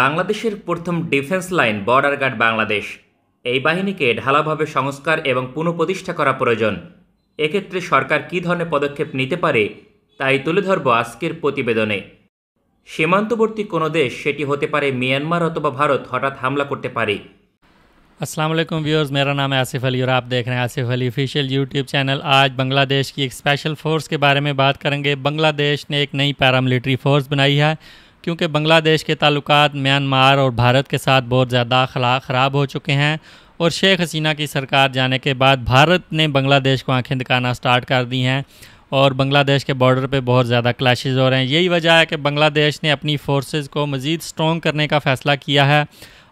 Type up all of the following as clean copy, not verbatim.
বাংলাদেশের প্রথম defence line border guard Bangladesh. এই বাহিনীকে ঢালাভাবে সংস্কার এবং পুনঃপ্রতিষ্ঠা করা প্রয়োজন। এক্ষেত্রে সরকার কী ধরনের পদক্ষেপ নিতে পারে তাই তুলে ধরব আজকের প্রতিবেদনে। সীমান্তবর্তী কোনো দেশ, সেটি হতে পারে মিয়ানমার অথবা ভারত, हठात हमला करते पारे। अस्सलाम वालेकुम व्यूअर्स, मेरा नाम है आसिफ अली और आप देख रहे हैं Asif Ali official YouTube channel. आज बांग्लादेश की एक स्पेशल फ़ोर्स के बारे में बात करेंगे। बांग्लादेश ने एक नई पैरामिलिट्री फ़ोर्स बनाई है क्योंकि बांग्लादेश के ताल्लुकात म्यांमार और भारत के साथ बहुत ज़्यादा ख़राब हो चुके हैं और शेख हसीना की सरकार जाने के बाद भारत ने बांग्लादेश को आंखें दिखाना स्टार्ट कर दी हैं और बांग्लादेश के बॉर्डर पे बहुत ज़्यादा क्लैशेस हो रहे हैं। यही वजह है कि बांग्लादेश ने अपनी फोर्सेस को मज़ीद स्ट्रॉन्ग करने का फ़ैसला किया है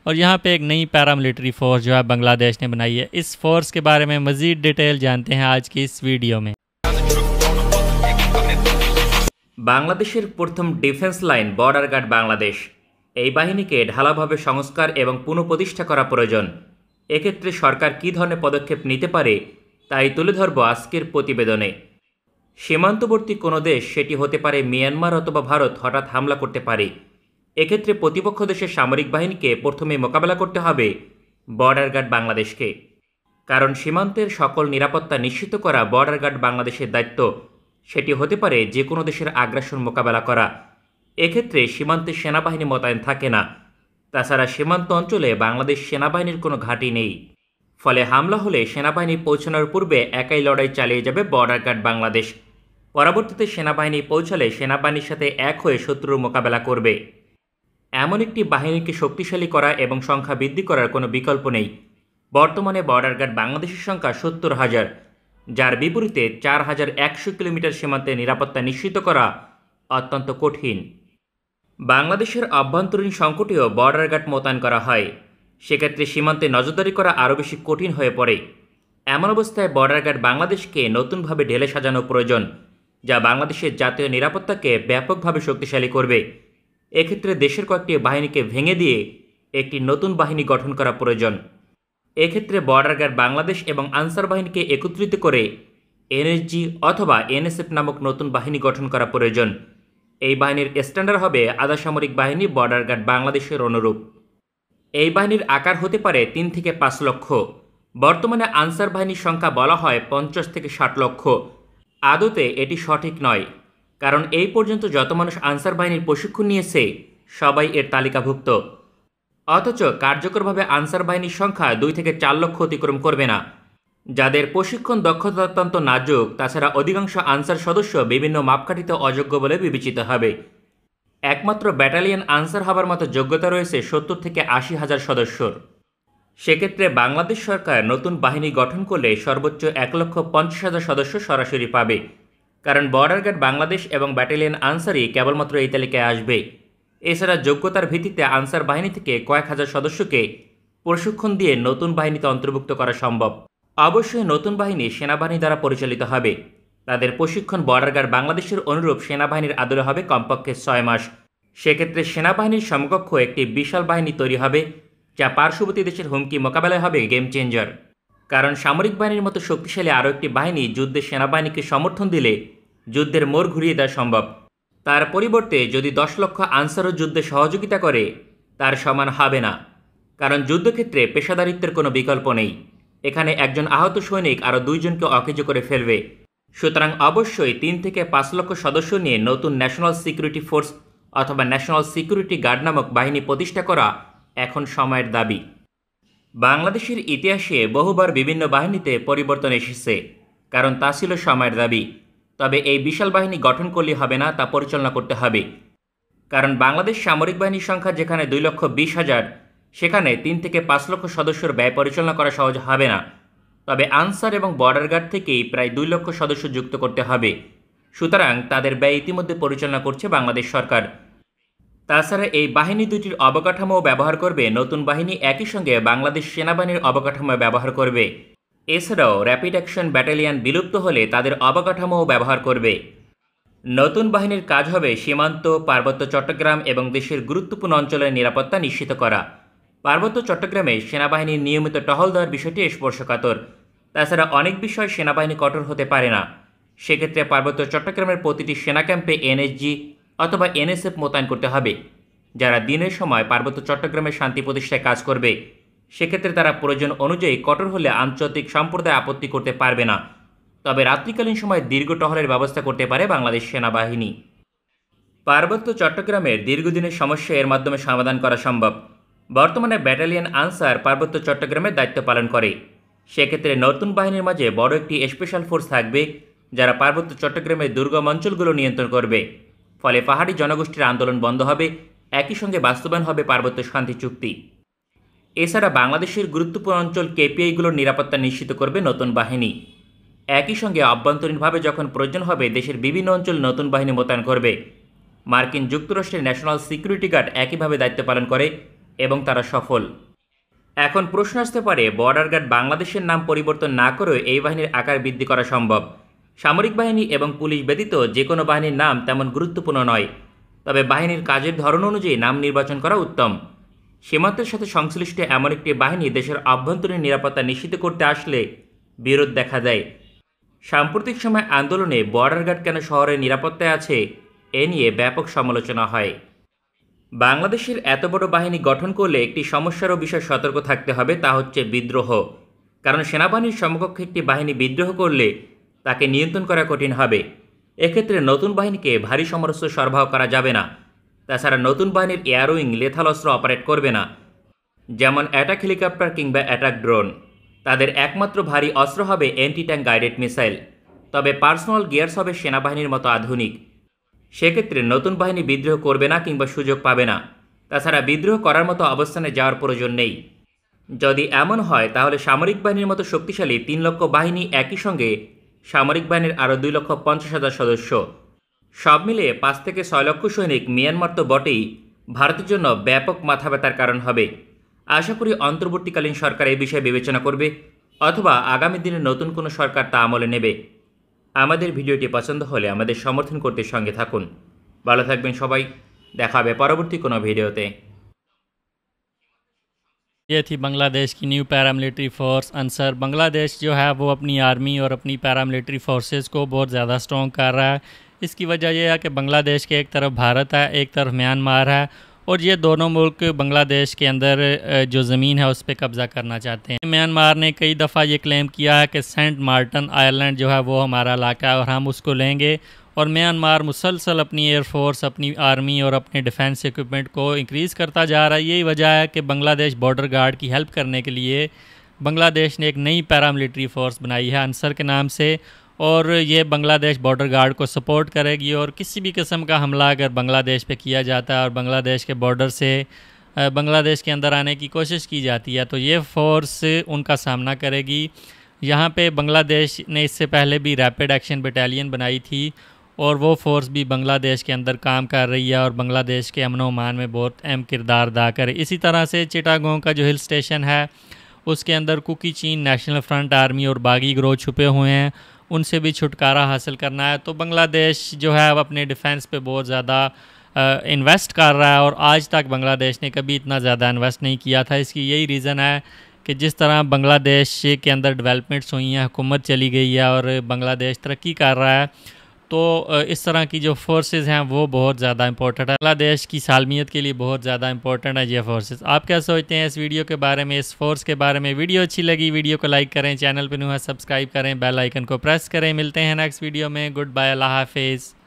और यहाँ पे एक नई पैरामिलिट्री फ़ोर्स जो है बांग्लादेश ने बनाई है। इस फ़ोर्स के बारे में मज़ीद डिटेल जानते हैं आज की इस वीडियो में। বাংলাদেশের প্রথম defence line border guard Bangladesh. এই বাহিনীকে ঢালাভাবে সংস্কার এবং পুনঃপ্রতিষ্ঠা করা প্রয়োজন। এক্ষেত্রে সরকার কী ধরনের পদক্ষেপ নিতে পারে তাই তুলে ধরব আজকের প্রতিবেদনে। সীমান্তবর্তী কোনো দেশ, সেটি হতে পারে মিয়ানমার অথবা ভারত, হঠাৎ হামলা করতে পারে। এক্ষেত্রে প্রতিপক্ষ দেশের সামরিক বাহিনীকে প্রথমে মোকাবেলা করতে হবে বর্ডার গার্ড বাংলাদেশকে, কারণ সীমান্তের সকল নিরাপত্তা নিশ্চিত করা বর্ডার গার্ড বাংলাদেশের দায়িত্ব। সেটি হতে পারে যে কোনো দেশের আগ্রাসন মোকাবেলা করা। এক্ষেত্রে সীমান্তে সেনাবাহিনী মোতায়েন থাকে না। তাছাড়া সীমান্ত অঞ্চলে বাংলাদেশ সেনাবাহিনীর কোনো ঘাঁটি নেই। ফলে হামলা হলে সেনাবাহিনী পৌঁছানোর পূর্বে একাই লড়াই চালিয়ে যাবে বর্ডার গার্ড বাংলাদেশ। পরবর্তীতে সেনাবাহিনী পৌঁছালে সেনাবাহিনীর সাথে এক হয়ে শত্রুর মোকাবেলা করবে। এমন একটি বাহিনীকে শক্তিশালী করা এবং সংখ্যা বৃদ্ধি করার কোনো বিকল্প নেই। বর্তমানে বর্ডার গার্ড বাংলাদেশের সংখ্যা 70,000, যার বিপরীতে 4,100 কিলোমিটার সীমান্তে নিরাপত্তা নিশ্চিত করা অত্যন্ত কঠিন। বাংলাদেশের অভ্যন্তরীণ সংকটেও বর্ডার গার্ড মোতায়েন করা হয়। সেক্ষেত্রে সীমান্তে নজরদারি করা আরও বেশি কঠিন হয়ে পড়ে। এমন অবস্থায় বর্ডার গার্ড বাংলাদেশকে নতুনভাবে ঢেলে সাজানো প্রয়োজন, যা বাংলাদেশের জাতীয় নিরাপত্তাকে ব্যাপকভাবে শক্তিশালী করবে। এক্ষেত্রে দেশের কয়েকটি বাহিনীকে ভেঙে দিয়ে একটি নতুন বাহিনী গঠন করা প্রয়োজন। এক্ষেত্রে বর্ডার গার্ড বাংলাদেশ এবং আনসার বাহিনীকে একত্রিত করে এনএসজি অথবা এনএসএফ নামক নতুন বাহিনী গঠন করা প্রয়োজন। এই বাহিনীর স্ট্যান্ডার্ড হবে আধা সামরিক বাহিনী বর্ডার গার্ড বাংলাদেশের অনুরূপ। এই বাহিনীর আকার হতে পারে 3 থেকে 5 লক্ষ। বর্তমানে আনসার বাহিনীর সংখ্যা বলা হয় 50 থেকে 60 লক্ষ। আদতে এটি সঠিক নয়, কারণ এই পর্যন্ত যত মানুষ আনসার বাহিনীর প্রশিক্ষণ নিয়েছে সবাই এর তালিকাভুক্ত। অথচ কার্যকরভাবে আনসার বাহিনীর সংখ্যা 2 থেকে 4 লক্ষ অতিক্রম করবে না। যাদের প্রশিক্ষণ দক্ষতা অত্যন্ত নাজুক, তাছাড়া অধিকাংশ আনসার সদস্য বিভিন্ন মাপকাঠিতে অযোগ্য বলে বিবেচিত হবে। একমাত্র ব্যাটালিয়ন আনসার হবার মতো যোগ্যতা রয়েছে 70 থেকে 80,000 সদস্যর। সেক্ষেত্রে বাংলাদেশ সরকার নতুন বাহিনী গঠন করলে সর্বোচ্চ 1,50,000 সদস্য সরাসরি পাবে, কারণ বর্ডার গার্ড বাংলাদেশ এবং ব্যাটালিয়ন আনসারই কেবলমাত্র এই তালিকায় আসবে। এছাড়া যোগ্যতার ভিত্তিতে আনসার বাহিনী থেকে কয়েক হাজার সদস্যকে প্রশিক্ষণ দিয়ে নতুন বাহিনীতে অন্তর্ভুক্ত করা সম্ভব। অবশ্যই নতুন বাহিনী সেনাবাহিনী দ্বারা পরিচালিত হবে। তাদের প্রশিক্ষণ বর্ডার গার্ড বাংলাদেশের অনুরূপ সেনাবাহিনীর আদলে হবে কমপক্ষে 6 মাস। সেক্ষেত্রে সেনাবাহিনীর সমকক্ষ একটি বিশাল বাহিনী তৈরি হবে, যা পার্শ্ববর্তী দেশের হুমকি মোকাবেলায় হবে গেম চেঞ্জার। কারণ সামরিক বাহিনীর মতো শক্তিশালী আরও একটি বাহিনী যুদ্ধে সেনাবাহিনীকে সমর্থন দিলে যুদ্ধের মোড় ঘুরিয়ে দেওয়া সম্ভব। তার পরিবর্তে যদি 10 লক্ষ আনসারও যুদ্ধে সহযোগিতা করে, তার সমান হবে না, কারণ যুদ্ধক্ষেত্রে পেশাদারিত্বের কোনো বিকল্প নেই। এখানে একজন আহত সৈনিক আরও 2 জনকে অকেজো করে ফেলবে। সুতরাং অবশ্যই 3 থেকে 5 লক্ষ সদস্য নিয়ে নতুন ন্যাশনাল সিকিউরিটি ফোর্স অথবা ন্যাশনাল সিকিউরিটি গার্ড নামক বাহিনী প্রতিষ্ঠা করা এখন সময়ের দাবি। বাংলাদেশের ইতিহাসে বহুবার বিভিন্ন বাহিনীতে পরিবর্তন এসেছে, কারণ তা ছিল সময়ের দাবি। তবে এই বিশাল বাহিনী গঠন করলে হবে না, তা পরিচালনা করতে হবে। কারণ বাংলাদেশ সামরিক বাহিনীর সংখ্যা যেখানে 2,20,000, সেখানে 3 থেকে 5 লক্ষ সদস্যর ব্যয় পরিচালনা করা সহজ হবে না। তবে আনসার এবং বর্ডার গার্ড থেকেই প্রায় 2 লক্ষ সদস্য যুক্ত করতে হবে। সুতরাং তাদের ব্যয় ইতিমধ্যে পরিচালনা করছে বাংলাদেশ সরকার। তাছাড়া এই বাহিনী দুটির অবকাঠামো ব্যবহার করবে নতুন বাহিনী, একই সঙ্গে বাংলাদেশ সেনাবাহিনীর অবকাঠামো ব্যবহার করবে। এছাড়াও র্যাপিড অ্যাকশন ব্যাটালিয়ন বিলুপ্ত হলে তাদের অবকাঠামোও ব্যবহার করবে। নতুন বাহিনীর কাজ হবে সীমান্ত, পার্বত্য চট্টগ্রাম এবং দেশের গুরুত্বপূর্ণ অঞ্চলের নিরাপত্তা নিশ্চিত করা। পার্বত্য চট্টগ্রামে সেনাবাহিনীর নিয়মিত টহল দেওয়ার বিষয়টি স্পর্শকাতর। তাছাড়া অনেক বিষয় সেনাবাহিনী কঠোর হতে পারে না। সেক্ষেত্রে পার্বত্য চট্টগ্রামের প্রতিটি সেনা ক্যাম্পে এনএসজি অথবা এনএসএফ মোতায়েন করতে হবে। যারা দিনের সময় পার্বত্য চট্টগ্রামের শান্তি প্রতিষ্ঠায় কাজ করবে। সেক্ষেত্রে তারা প্রয়োজন অনুযায়ী কঠোর হলে আন্তর্জাতিক সম্প্রদায় আপত্তি করতে পারবে না। তবে রাত্রিকালীন সময় দীর্ঘ টহলের ব্যবস্থা করতে পারে বাংলাদেশ সেনাবাহিনী। পার্বত্য চট্টগ্রামের দীর্ঘদিনের সমস্যা এর মাধ্যমে সমাধান করা সম্ভব। বর্তমানে ব্যাটালিয়ন আনসার পার্বত্য চট্টগ্রামের দায়িত্ব পালন করে। সেক্ষেত্রে নতুন বাহিনীর মাঝে বড় একটি স্পেশাল ফোর্স থাকবে, যারা পার্বত্য চট্টগ্রামের দুর্গম অঞ্চলগুলো নিয়ন্ত্রণ করবে। ফলে পাহাড়ি জনগোষ্ঠীর আন্দোলন বন্ধ হবে, একই সঙ্গে বাস্তবায়ন হবে পার্বত্য শান্তি চুক্তি। এছাড়া বাংলাদেশের গুরুত্বপূর্ণ অঞ্চল কেপিআইগুলোর নিরাপত্তা নিশ্চিত করবে নতুন বাহিনী। একই সঙ্গে অভ্যন্তরীণভাবে যখন প্রয়োজন হবে দেশের বিভিন্ন অঞ্চল নতুন বাহিনী মোতায়েন করবে। মার্কিন যুক্তরাষ্ট্রের ন্যাশনাল সিকিউরিটি গার্ড একইভাবে দায়িত্ব পালন করে এবং তারা সফল। এখন প্রশ্ন আসতে পারে, বর্ডার গার্ড বাংলাদেশের নাম পরিবর্তন না করেও এই বাহিনীর আকার বৃদ্ধি করা সম্ভব। সামরিক বাহিনী এবং পুলিশ ব্যতীত যে কোনো বাহিনীর নাম তেমন গুরুত্বপূর্ণ নয়, তবে বাহিনীর কাজের ধরন অনুযায়ী নাম নির্বাচন করা উত্তম। সীমান্তের সাথে সংশ্লিষ্ট এমন একটি বাহিনী দেশের অভ্যন্তরীণ নিরাপত্তা নিশ্চিত করতে আসলে বিরোধ দেখা দেয়। সাম্প্রতিক সময় আন্দোলনে বর্ডার গার্ড কেন শহরের নিরাপত্তায় আছে, এ নিয়ে ব্যাপক সমালোচনা হয়। বাংলাদেশের এত বড় বাহিনী গঠন করলে একটি সমস্যারও বিষয় সতর্ক থাকতে হবে, তা হচ্ছে বিদ্রোহ। কারণ সেনাবাহিনীর সমকক্ষ একটি বাহিনী বিদ্রোহ করলে তাকে নিয়ন্ত্রণ করা কঠিন হবে। এক্ষেত্রে নতুন বাহিনীকে ভারী সমরাস্ত্র সরবরাহ করা যাবে না। তাছাড়া নতুন বাহিনীর এয়ার উইং লেথাল অস্ত্র অপারেট করবে না, যেমন অ্যাটাক হেলিকপ্টার কিংবা অ্যাটাক ড্রোন। তাদের একমাত্র ভারী অস্ত্র হবে অ্যান্টি ট্যাঙ্ক গাইডেড মিসাইল। তবে পার্সোনাল গিয়ার্স হবে সেনাবাহিনীর মতো আধুনিক। সেক্ষেত্রে নতুন বাহিনী বিদ্রোহ করবে না কিংবা সুযোগ পাবে না। তাছাড়া বিদ্রোহ করার মতো অবস্থানে যাওয়ার প্রয়োজন নেই। যদি এমন হয় তাহলে সামরিক বাহিনীর মতো শক্তিশালী 3 লক্ষ বাহিনী একই সঙ্গে সামরিক বাহিনীর আরও 2,50,000 সদস্য, সব মিলিয়ে 5 থেকে 6 লক্ষ সৈনিক মিয়ানমার তো বটেই, ভারতের জন্য ব্যাপক মাথা ব্যথার কারণ হবে। আশা করি অন্তর্বর্তীকালীন সরকার এই বিষয়ে বিবেচনা করবে, অথবা আগামী দিনে নতুন কোনো সরকার তা আমলে নেবে। আমাদের ভিডিওটি পছন্দ হলে আমাদের সমর্থন করতে সঙ্গে থাকুন। ভালো থাকবেন সবাই, দেখা হবে পরবর্তী কোনো ভিডিওতে। ये थी बांग्लादेश की new paramilitary force answer. Bangladesh जो है वो अपनी आर्मी और अपनी पैरामिलिट्री फोर्सेस को बहुत ज़्यादा स्ट्रॉन्ग कर रहा है। इसकी वजह यह है कि बांग्लादेश के एक तरफ भारत है, एक तरफ म्यांमार है, और ये दोनों मुल्क बांग्लादेश के अंदर जो ज़मीन है उस पर कब्ज़ा करना चाहते हैं। म्यांमार ने कई दफ़ा ये क्लेम किया है कि सेंट मार्टिन आइलैंड जो है वो हमारा इलाका है और हम उसको लेंगे। और म्यांमार मुसलसल अपनी एयरफोर्स, अपनी आर्मी और अपने डिफेंस इक्विपमेंट को इंक्रीज़ करता जा रहा है। यही वजह है कि बांग्लादेश बॉर्डर गार्ड की हेल्प करने के लिए बांग्लादेश ने एक नई पैरामिलिट्री फ़ोर्स बनाई है आंसर के नाम से, और ये बांग्लादेश बॉर्डर गार्ड को सपोर्ट करेगी। और किसी भी किस्म का हमला अगर बांग्लादेश पे किया जाता है और बांग्लादेश के बॉर्डर से बांग्लादेश के अंदर आने की कोशिश की जाती है तो ये फ़ोर्स उनका सामना करेगी। यहाँ पे बांग्लादेश ने इससे पहले भी रैपिड एक्शन बटालियन बनाई थी और वो फ़ोर्स भी बांग्लादेश के अंदर काम कर रही है और बांग्लादेश के अमन अमान में बहुत अहम किरदार अदा करे। इसी तरह से चिटागोंग का जो हिल स्टेशन है उसके अंदर कुकी चीन नेशनल फ्रंट आर्मी और बागी गिरोह छुपे हुए हैं, उनसे भी छुटकारा हासिल करना है। तो बांग्लादेश जो है अब अपने डिफेंस पे बहुत ज़्यादा इन्वेस्ट कर रहा है, और आज तक बांग्लादेश ने कभी इतना ज़्यादा इन्वेस्ट नहीं किया था। इसकी यही रीज़न है कि जिस तरह बांग्लादेश के अंदर डेवलपमेंट्स हुई हैं, हुकूमत चली गई है और बांग्लादेश तरक्की कर रहा है, तो इस तरह की जो फोर्सेस हैं वो बहुत ज़्यादा इंपॉर्टेंट है। बांग्लादेश की सालमियत के लिए बहुत ज़्यादा इंपॉर्टेंट है ये फोर्सेस। आप क्या सोचते हैं इस वीडियो के बारे में, इस फोर्स के बारे में? वीडियो अच्छी लगी वीडियो को लाइक करें, चैनल पर न्यू है सब्सक्राइब करें, बेल आइकन को प्रेस करें। मिलते हैं नेक्स्ट वीडियो में। गुड बाय, अल्लाह हाफिज़।